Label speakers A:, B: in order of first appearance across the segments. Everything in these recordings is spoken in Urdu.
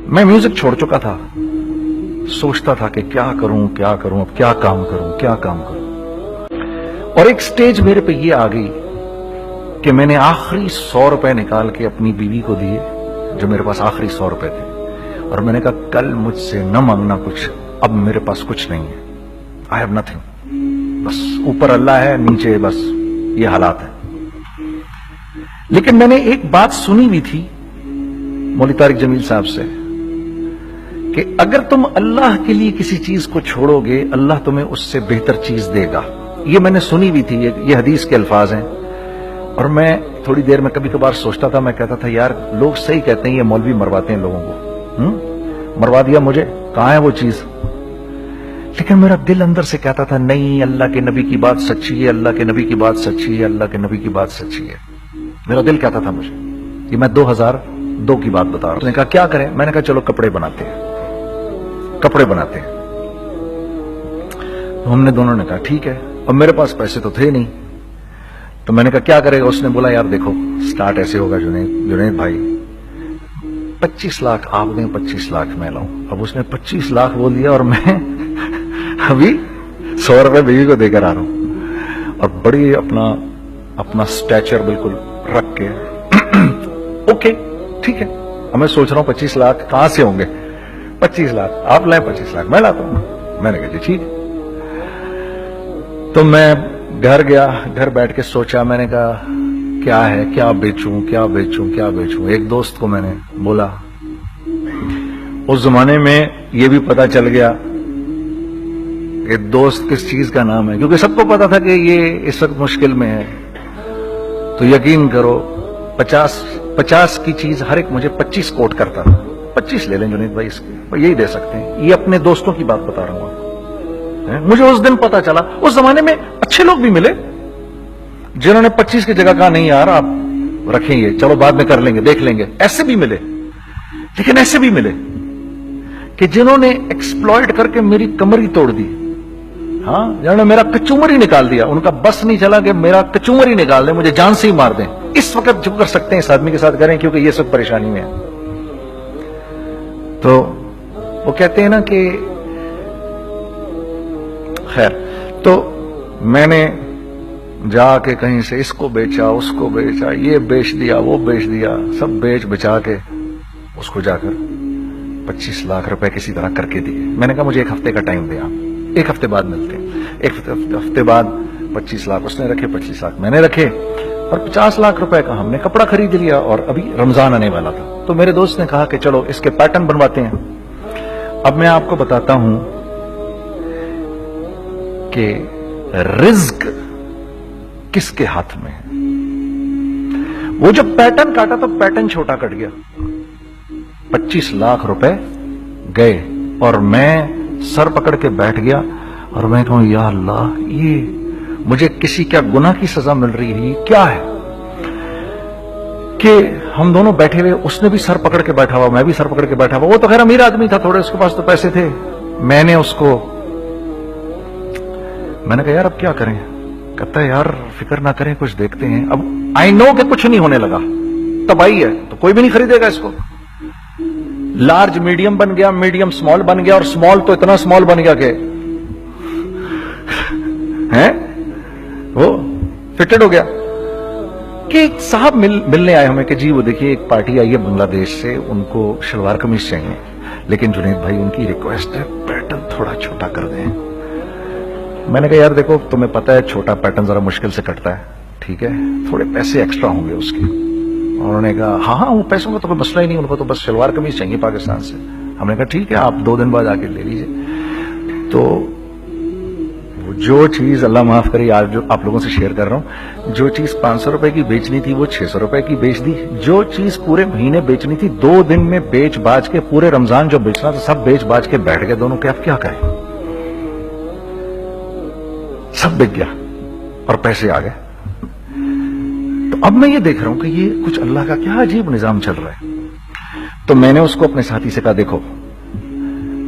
A: میں میوزک چھوڑ چکا تھا، سوچتا تھا کہ کیا کروں اب کیا کام کروں، اور ایک سٹیج میرے پہ یہ آ گئی کہ میں نے آخری 100 روپے نکال کے اپنی بیوی کو دیے، جو میرے پاس آخری 100 روپے تھے، اور میں نے کہا کل مجھ سے نہ مانگنا کچھ، اب میرے پاس کچھ نہیں ہے، I have nothing، بس اوپر اللہ ہے، نیچے بس یہ حالات ہے۔ لیکن میں نے ایک بات سنی بھی تھی مولوی طارق جمیل صاحب سے کہ اگر تم اللہ کے لیے کسی چیز کو چھوڑو گے، اللہ تمہیں اس سے بہتر چیز دے گا۔ یہ میں نے سنی بھی تھی، یہ حدیث کے الفاظ ہیں، اور میں تھوڑی دیر میں کبھی کبھار سوچتا تھا، میں کہتا تھا یار لوگ صحیح کہتے ہیں، یہ مولوی مرواتے ہیں لوگوں کو، مروا دیا مجھے، کہاں ہے وہ چیز؟ لیکن میرا دل اندر سے کہتا تھا نہیں، اللہ کے نبی کی بات سچی ہے، اللہ کے نبی کی بات سچی ہے، اللہ کے نبی کی بات سچی ہے، میرا دل کہتا تھا مجھے۔ یہ میں 2002 کی بات بتا رہا ہوں۔ اس نے کہا کیا کریں؟ میں نے کہا چلو کپڑے بناتے ہیں۔ تو ہم نے دونوں نے کہا ٹھیک ہے، اور میرے پاس پیسے تو تھے نہیں، تو میں نے کہا کیا کرے گا؟ اس نے بولا یار دیکھو سٹارٹ ایسے ہوگا جنید بھائی، 25 لاکھ آپ دیں، 25 لاکھ میں لاؤں۔ اب اس نے 25 لاکھ بول دیا، اور میں ابھی 100 روپے بیوی کو دے کر آ رہا ہوں، اور بڑی اپنا سٹیچر بالکل رکھ کے اوکے ٹھیک ہے۔ اب میں سوچ رہا ہوں 25 لاکھ کہاں سے ہوں گے؟ 25 لاکھ آپ لائیں، 25 لاکھ میں لاتا ہوں۔ میں نے کہا جی ٹھیک ہے۔ تو میں گھر گیا، گھر بیٹھ کے سوچا، میں نے کہا کیا ہے، کیا بیچوں۔ ایک دوست کو میں نے بولا، اس زمانے میں یہ بھی پتا چل گیا کہ دوست کس چیز کا نام ہے، کیونکہ سب کو پتا تھا کہ یہ اس وقت مشکل میں ہے۔ تو یقین کرو 50 کی چیز ہر ایک مجھے 25 کوٹ کرتا تھا۔ 25 لے لیں جنید بھائی، اس کے یہی دے سکتے ہیں۔ یہ اپنے دوستوں کی بات بتا رہا ہوں آپ کو۔ مجھے اس دن پتا چلا، اس زمانے میں اچھے لوگ بھی ملے جنہوں نے 25 کی جگہ کہا نہیں یار آپ رکھیں گے، چلو بعد میں کر لیں گے، دیکھ لیں گے، ایسے بھی ملے۔ لیکن ایسے بھی ملے کہ جنہوں نے ایکسپلائٹ کر کے میری کمر ہی توڑ دی، ہاں، جنہوں نے میرا کچومر ہی نکال دیا۔ ان کا بس نہیں چلا کہ میرا کچومر ہی نکال دیں، مجھے جان سے ہی مار دیں۔ اس وقت جو کر سکتے ہیں اس آدمی کے ساتھ کریں، کیونکہ یہ سب پریشانی میں ہے۔ تو وہ کہتے ہیں نا کہ خیر، تو میں نے جا کے کہیں سے اس کو بیچا، اس کو بیچا، یہ بیچ دیا، وہ بیچ دیا، سب بیچ بچا کے اس کو جا کر 25 لاکھ روپے کسی طرح کر کے دیے۔ میں نے کہا مجھے 1 ہفتے کا ٹائم دیا، 1 ہفتے بعد ملتے ہیں۔ 1 ہفتے بعد 25 لاکھ اس نے رکھے، 25 لاکھ میں نے رکھے، اور 50 لاکھ روپے کا ہم نے کپڑا خرید لیا، اور ابھی رمضان آنے والا تھا۔ تو میرے دوست نے کہا کہ چلو اس کے پیٹرن بنواتے ہیں۔ اب میں آپ کو بتاتا ہوں کہ رزق کس کے ہاتھ میں ہے۔ وہ جب پیٹرن کاٹا تو پیٹرن چھوٹا کٹ گیا، 25 لاکھ روپے گئے، اور میں سر پکڑ کے بیٹھ گیا، اور میں کہوں یا اللہ، یہ مجھے کسی کیا گناہ کی سزا مل رہی ہے، یہ کیا ہے؟ کہ ہم دونوں بیٹھے ہوئے، اس نے بھی سر پکڑ کے بیٹھا ہوا، میں بھی سر پکڑ کے بیٹھا ہوا۔ وہ تو خیر امیر آدمی تھا تھوڑے، اس کے پاس تو پیسے تھے۔ میں نے اس کو، میں نے کہا یار اب کیا کریں؟ کہتا ہے یار فکر نہ کریں، کچھ دیکھتے ہیں۔ اب آئی نو کہ کچھ نہیں ہونے لگا، تباہی ہے، تو کوئی بھی نہیں خریدے گا اس کو۔ لارج میڈیم بن گیا، میڈیم سمال بن گیا، اور سمال تو اتنا سمال بن گیا کہ وہ فٹڈ ہو گیا۔ کہ ایک صاحب ملنے آئے ہمیں کہ جی وہ دیکھیے ایک پارٹی آئی ہے بنگلہ دیش سے، ان کو شلوار قمیص چاہیے، لیکن جنید بھائی ان کی ریکویسٹ ہے پیٹرن تھوڑا چھوٹا کر دیں۔ میں نے کہا یار دیکھو تمہیں پتا ہے چھوٹا پیٹرن ذرا مشکل سے کٹتا ہے، ٹھیک ہے، تھوڑے پیسے ایکسٹرا ہوں گے اس کے۔ انہوں نے کہا ہاں وہ پیسوں کا تو کوئی مسئلہ ہی نہیں، ان کو تو بس شلوار قمیص چاہیے پاکستان سے۔ ہم نے کہا ٹھیک ہے، آپ 2 دن بعد آ کے لے لیجیے۔ تو جو چیز اللہ معاف کرے، آج جو آپ لوگوں سے شیئر کر رہا ہوں، جو چیز 500 روپے کی بیچنی تھی وہ 600 روپے کی بیچ دی، جو چیز پورے مہینے بیچنی تھی 2 دن میں بیچ باج کے، پورے رمضان جو بیچنا تھا سب بیچ باج کے بیٹھ گئے دونوں کے۔ اب کیا کریں؟ سب بک گیا اور پیسے آ گئے۔ تو اب میں یہ دیکھ رہا ہوں کہ یہ کچھ اللہ کا کیا عجیب نظام چل رہا ہے۔ تو میں نے اس کو اپنے ساتھی سے کہا دیکھو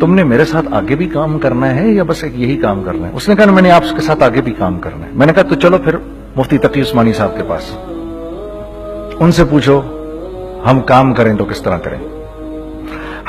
A: تم نے میرے ساتھ آگے بھی کام کرنا ہے یا بس ایک یہی کام کرنا ہے؟ اس نے کہا میں نے آپ کے ساتھ آگے بھی کام کرنا ہے۔ میں نے کہا تو چلو پھر مفتی تقی عثمانی صاحب کے پاس، ان سے پوچھو ہم کام کریں تو کس طرح کریں۔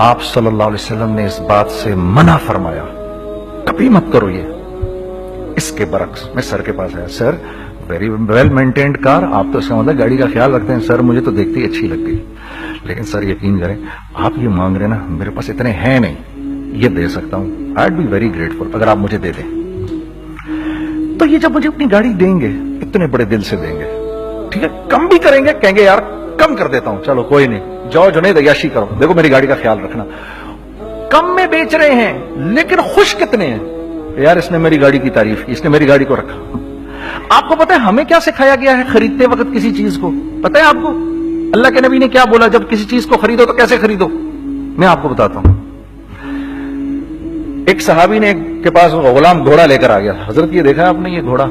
A: آپ صلی اللہ علیہ وسلم نے اس بات سے منع فرمایا, کبھی مت کرو یہ. اس کے برعکس میں سر کے پاس آیا, سر ویری ویل مینٹینڈ کار, آپ تو اس کا مطلب گاڑی کا خیال رکھتے ہیں. سر مجھے تو دیکھتی اچھی لگتی, لیکن سر یقین کریں آپ یہ مانگ رہے نا, میرے پاس اتنے ہیں نہیں, یہ دے سکتا ہوں. آئی بی ویری گریٹفل اگر آپ مجھے دے دیں. تو یہ جب مجھے اپنی گاڑی دیں گے اتنے بڑے دل سے دیں گے, ٹھیک ہے, کم بھی کریں گے, کہیں گے یار کم کر دیتا ہوں, چلو کوئی نہیں, جاؤ جنید عیاشی کرو, دیکھو میری گاڑی کا خیال رکھنا. کم میں بیچ رہے ہیں لیکن خوش کتنے ہیں, یار اس نے میری گاڑی کی تعریف کی, اس نے میری گاڑی کو رکھا. آپ کو پتا ہے ہمیں کیا سکھایا گیا ہے خریدتے وقت کسی چیز کو؟ پتا ہے آپ کو اللہ کے نبی نے کیا بولا جب کسی چیز کو خریدو تو کیسے خریدو؟ میں آپ کو بتاتا ہوں. ایک صحابی نے کے پاس غلام گھوڑا لے کر آ گیا. حضرت یہ دیکھا آپ نے, یہ گھوڑا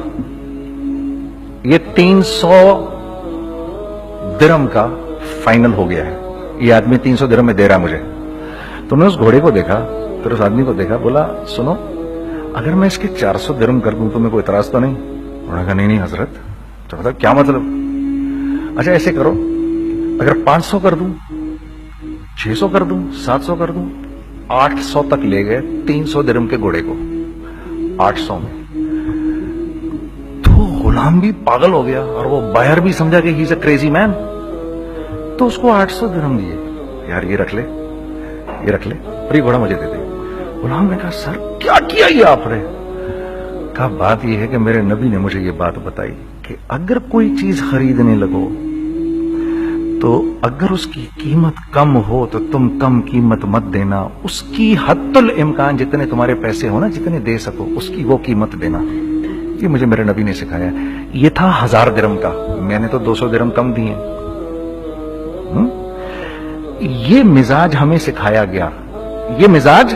A: یہ 300 درہم کا فائنل ہو گیا ہے, یہ آدمی 300 درہم میں دے رہا مجھے. تو نے اس گھوڑے کو دیکھا, پھر اس آدمی کو دیکھا, بولا سنو اگر میں اس کے 400 درہم کر دوں تو میں کوئی اعتراض تو نہیں؟ انہوں نے کہا نہیں حضرت. تو مطلب کیا مطلب؟ اچھا ایسے کرو, اگر 500 کر دوں, 600 کر دوں, 700 کر دوں. 800 تک لے گئے 300 درہم کے گھوڑے کو, 800 میں. تو غلام بھی پاگل ہو گیا اور وہ بائر بھی سمجھا کہ ہی از اے کریزی مین. تو اس کو 800 درہم دیے, یار یہ رکھ لے, یہ رکھ لے, اور یہ گھوڑا مجھے دے دے. غلام نے کہا سر کیا کیا یہ آپ نے؟ کہا بات یہ ہے کہ میرے نبی نے مجھے یہ بات بتائی کہ اگر کوئی چیز خریدنے لگو تو اگر اس کی قیمت کم ہو تو تم کم قیمت مت دینا, اس کی حد الامکان جتنے تمہارے پیسے ہو نا, جتنے دے سکو اس کی وہ قیمت دینا. یہ مجھے میرے نبی نے سکھایا. یہ تھا 1000 درہم کا, میں نے تو 200 درہم کم دیے. یہ مزاج ہمیں سکھایا گیا, یہ مزاج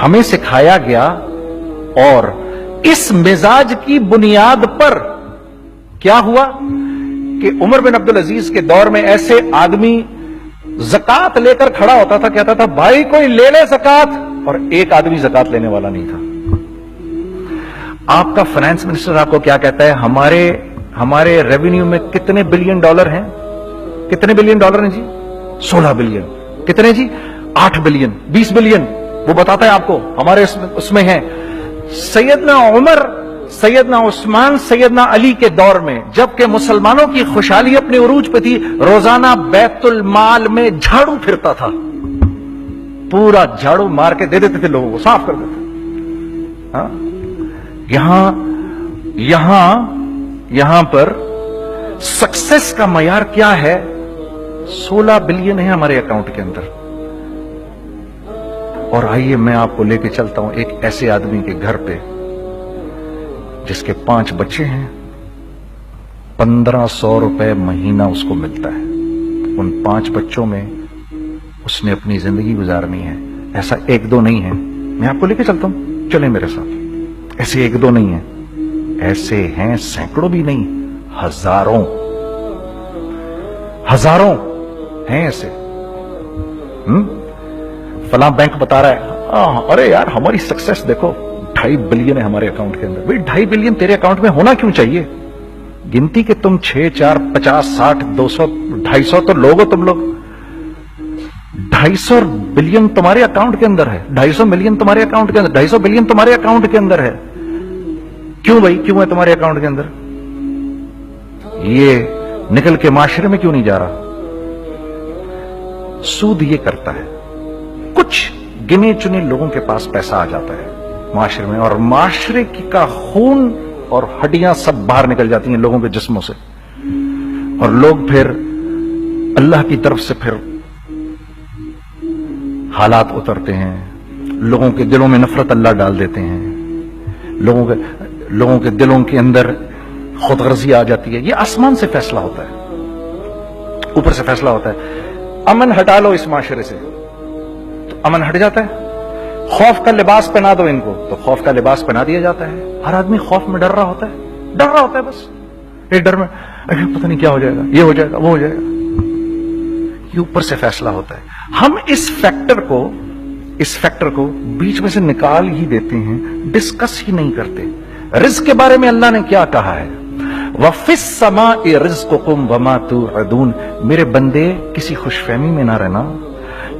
A: ہمیں سکھایا گیا, اور اس مزاج کی بنیاد پر کیا ہوا کہ عمر بن عبدالعزیز کے دور میں ایسے آدمی زکات لے کر کھڑا ہوتا تھا, کہتا تھا بھائی کوئی لے لے زکات, اور ایک آدمی زکات لینے والا نہیں تھا. آپ کا فائنانس منسٹر آپ کو کیا کہتا ہے, ہمارے ریونیو میں کتنے بلین ڈالر ہیں؟ کتنے بلین ڈالر ہیں جی؟ 16 بلین. کتنے جی؟ 8 بلین, 20 بلین. وہ بتاتا ہے آپ کو ہمارے اس میں ہیں. سیدنا عمر, سیدنا عثمان, سیدنا علی کے دور میں جبکہ مسلمانوں کی خوشحالی اپنے عروج پہ تھی, روزانہ بیت المال میں جھاڑو پھرتا تھا, پورا جھاڑو مار کے دے دیتے تھے لوگوں کو, صاف کر دیتے. ہاں یہاں پر سکسیس کا معیار کیا ہے؟ 16 بلین ہے ہمارے اکاؤنٹ کے اندر. اور آئیے میں آپ کو لے کے چلتا ہوں ایک ایسے آدمی کے گھر پہ جس کے 5 بچے ہیں, 1500 روپے مہینہ اس کو ملتا ہے. ان 5 بچوں میں اس نے اپنی زندگی گزارنی ہے. ایسا 1-2 نہیں ہے, میں آپ کو لے کے چلتا ہوں, چلیں میرے ساتھ. ایسے 1-2 نہیں ہیں, ایسے ہیں سینکڑوں بھی نہیں, ہزاروں ہیں ایسے. فلاں بینک بتا رہا ہے ارے یار ہماری سکسیس دیکھو 2.5 بلین ہے ہمارے اکاؤنٹ کے اندر. بھائی 2.5 بلین تیرے اکاؤنٹ میں ہونا کیوں چاہیے؟ گنتی کہ تم 6, 4, 50, 60, 200, 250 تو لوگ ہو تم لوگ. 250 بلین تمہارے اکاؤنٹ کے اندر ہے, 250 ملین تمہارے اکاؤنٹ کے اندر, 250 بلین تمہارے اکاؤنٹ کے اندر ہے. کیوں بھائی, کیوں ہے تمہارے اکاؤنٹ کے اندر؟ یہ نکل کے معاشرے میں کیوں نہیں جا رہا؟ سود یہ کرتا ہے, کچھ گنے چنے لوگوں کے پاس پیسہ آ جاتا ہے معاشرے میں, اور معاشرے کا خون اور ہڈیاں سب باہر نکل جاتی ہیں لوگوں کے جسموں سے, اور لوگ پھر اللہ کی طرف سے پھر حالات اترتے ہیں, لوگوں کے دلوں میں نفرت اللہ ڈال دیتے ہیں, لوگوں کے دلوں کے اندر خود غرضی آ جاتی ہے. یہ آسمان سے فیصلہ ہوتا ہے, اوپر سے فیصلہ ہوتا ہے. امن ہٹا لو اس معاشرے سے تو امن ہٹ جاتا ہے. خوف کا لباس پہنا دو ان کو تو خوف کا لباس پہنا دیا جاتا ہے. ہر آدمی خوف میں ڈر رہا ہوتا ہے بس. ایک ڈر میں پتہ نہیں کیا ہو جائے گا, یہ ہو جائے گا, وہ ہو جائے گا. یہ اوپر سے فیصلہ ہوتا ہے. ہم اس فیکٹر کو بیچ میں سے نکال ہی دیتے ہیں, ڈسکس ہی نہیں کرتے. رزق کے بارے میں اللہ نے کیا کہا ہے؟ وَفِي السَّمَاءِ رِزْقُكُمْ وَمَا تُوعَدُونَ. میرے بندے کسی خوش فہمی میں نہ رہنا,